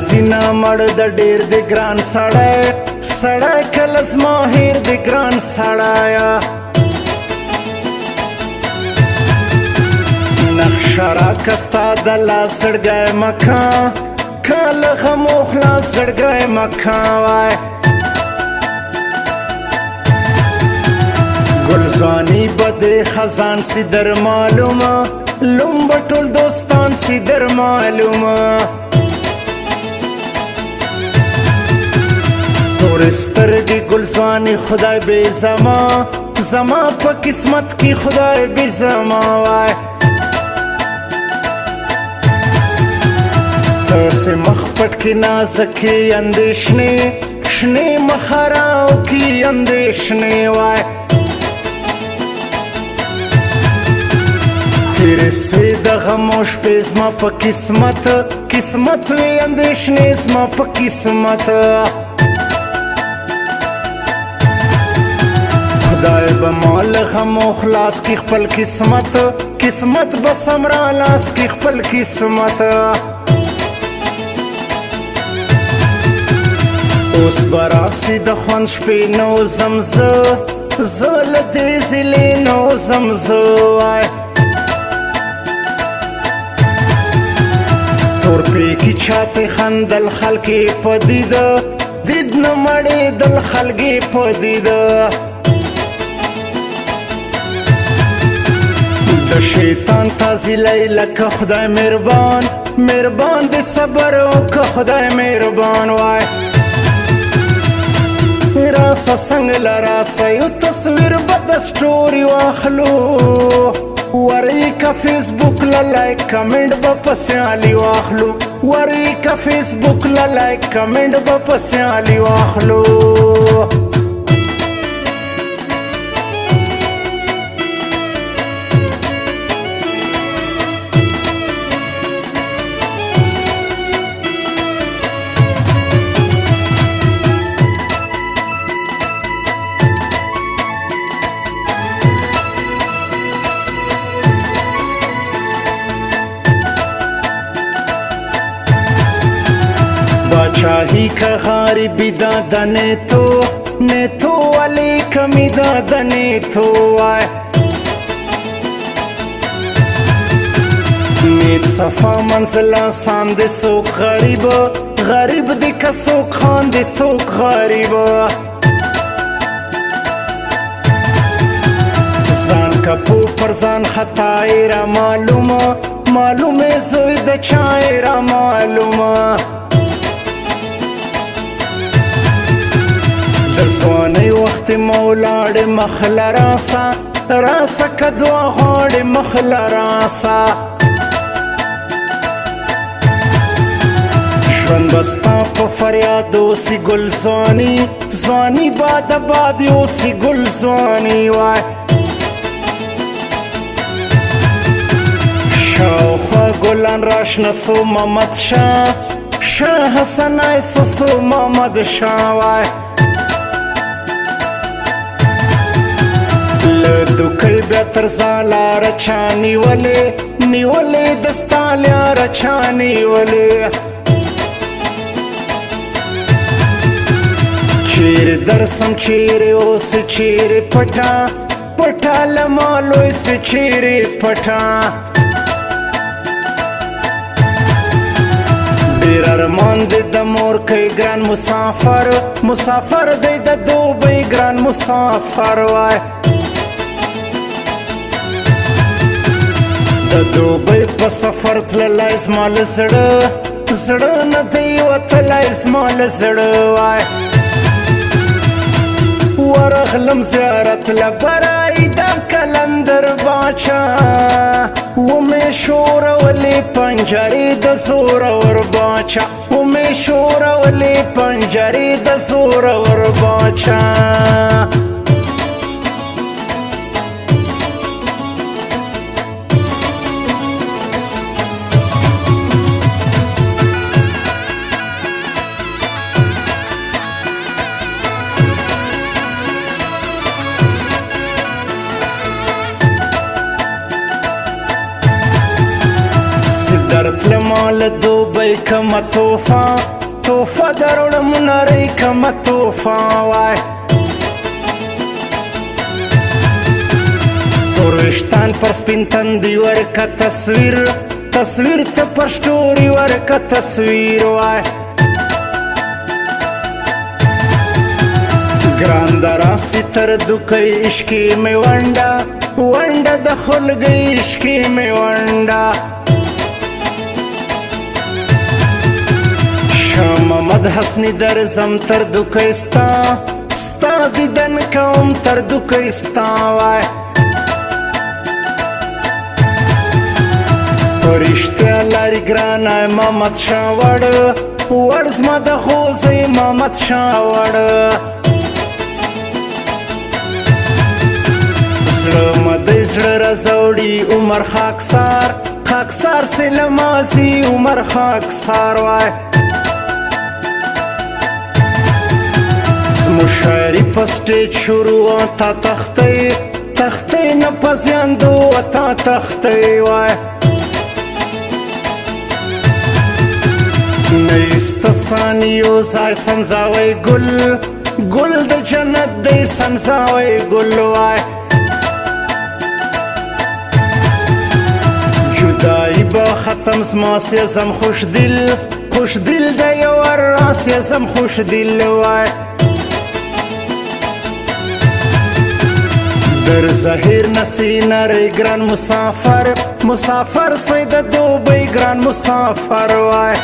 زینا مړ د ډیر د ګران سړی سړی کله زما هیر د ګران سړی نقشه راکستا د لاس زړګی مکه کله غمو خلاص زړګی مکه وای گلزانی بده خزان سی در معلومه لوم بټول دوستان سی در معلومه تور سترګې گلزانی خدای بې زما زما په قسمت کې خدای بې زما وای تاسې مخ پټ کې نازکې اندېښنې شنې مخراو کې اندېښنې وای تیرې سوې د غمو شپې زما په قسمت قسمت وې اندېښنې زما په قسمت خدای به ما له غمو خلاص کړي خپل قسمت قسمت به سم رالاس کړي خپل قسمت اوس به راسي د خوند شپې نو ځم زه له دې ضلعې نو ځم زه وای تورپیکي چاته خندل خلکې په دیده دید نه مړېدل خلکې په دیده د شیطان تازیلی لکه خدای مهربان مهربان د صبر وکه خدای مهربان وای راسه څنګه له راسه یو تصویر به د سټوري واخلو وری کا فیسبوک لا لایک کمنټ به پسې علي واخلو وری کا فیسبوک لا لایک کمنټ به پسې علي واخلو बादशाही का गरीबी दादा ने तो वाले कमी दादा ने तो आए नेत सफा मंजिला आसान दे सो गरीब गरीब दे कसो खान दे सो गरीब जान का पो पर जान खताए रा मालूम है जोई द चाए रा मालूम د ځوانۍ وخت مو ولاړې مخ له راسه که دوه غاړې مخ له راسه ژوند به ستا په فریاد اوسي ګل ځواني باد اوسي ګل ځواني وای شاوخوا ګلان راشنه سو محمد شاه حسن ایسه سو محمد شاه وای دوکۍ بیا تر ځان لاره چا نیولې د ستا لاره چا نیولې چیرې درسم چیرې اوسې چیرې پټه له ما لوی سوې چیرې پټه ډېر ارمان دی د مورکۍ ګران مسافر دی د دوبۍ ګران مسافر وای د دوبۍ په سفر تللی زما له زړه نه دی وتلی زما له زړه وای ورغلم زیارت له برایدم کلندر باچا ومې شورولې پنجرې د زورور باچا ومې شورولې پنجرې د زورور باچا درتلما له دوبۍ کمه توفه دروړم نرۍ کمه توفه وای تور ویښتان پر سپین تندي ورکه تصویر ته پر سټوري ورکه تصویر وای ګران دراسي تر دوکۍ عشقي مې ونډه د خلګۍ عشقي مې ونډه شاه محمد حسني درځم تر دوکۍ ستا دیدن کوم تر دوکۍ ستا وای په رښتیا لارې ګرانه محمد شاه وړ زما د خوځۍ محمد شاه وړ زړه مدۍ زړه رازوړي عمر خاکسار سلمازي عمر خاکسار وای زموږ شاعري په سټیج شروع تا تختۍ نه په زیاندو تا تختۍ وای نیسته ثانیو ځای سنځاوی ګل د جنت دی سنځاوی ګل وای جدایی به ختم زما سیزم خوش دل د یو راس یزم خوش دل وای در ظاهر نسی نری ګران مسافر سوی د دوبۍ ګران مسافر وای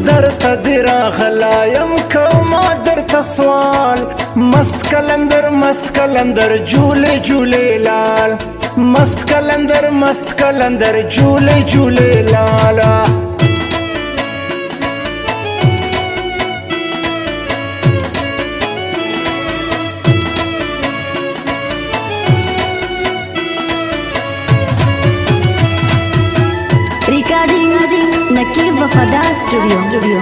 درته دی راغلایم کومه درته سوال مست کلندر جولی لال مست کلندر جولی لالا Recording Nakib Wafada Studio.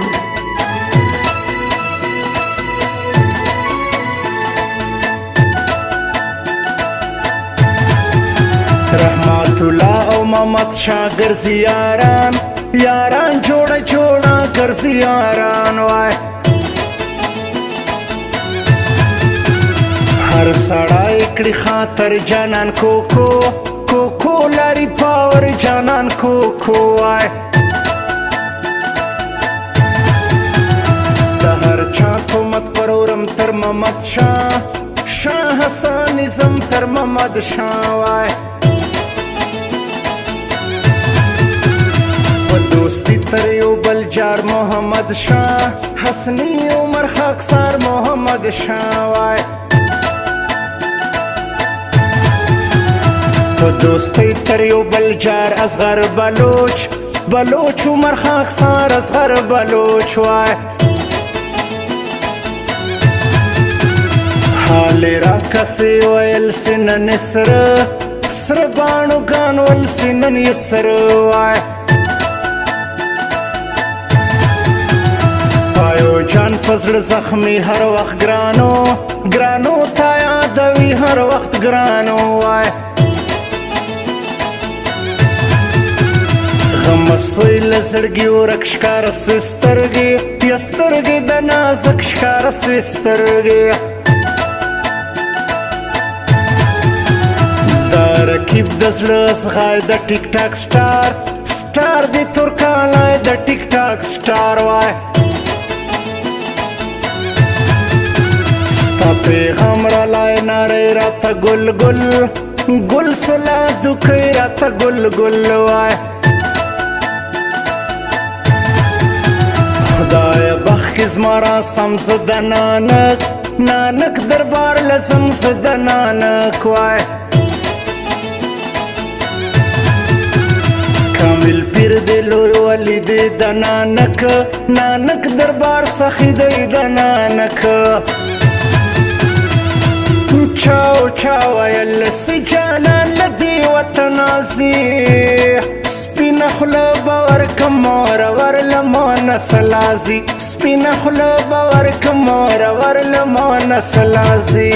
رحمت الله او محمد شاه ګرځي یاران جوړه ګرځي یاران وای هر سړی کړي خاطر جانان کوکو لري پاور جانان کوکو وای د هر چا کومت پرورم تر محمد شاه حسن نظام تر محمد شاه وای په دوستی تر یو بل جار محمد شاه حسني عمر خاکسار محمد شاه وای په دوستی تر یو بل جار اصغر بلوچ عمر خاکسار اصغر بلوچ وای حال را کسی ویل سنن سر بانو گان ول سنن یسر وای پایو جان پزړ زخمی هر وخت ګرانو تا یادوي هر وخت ګرانو وای غم سوی لزړګي ورک ښکار سوی سترګي د نازک ښکار سوی سترګي دا رکیب د زړه څخه د ټیک ټاک سټار دی ترکانای د ټیک ټاک سټار وای ستا پیغام را لای ناری راته ګل سلا دوکۍ راته ګل وای خدای بخ کی زما را سم زه د نانک دربار لزم زه د نانک وای کامل پیر دی لوی ولی دی د نانک دربار سخی دی د نانک چاو ویل سی جانان لدی وطنازی سپین خلو باور کمور ورلمان سلازی سپین خلو باور کمور ورلمان سلازی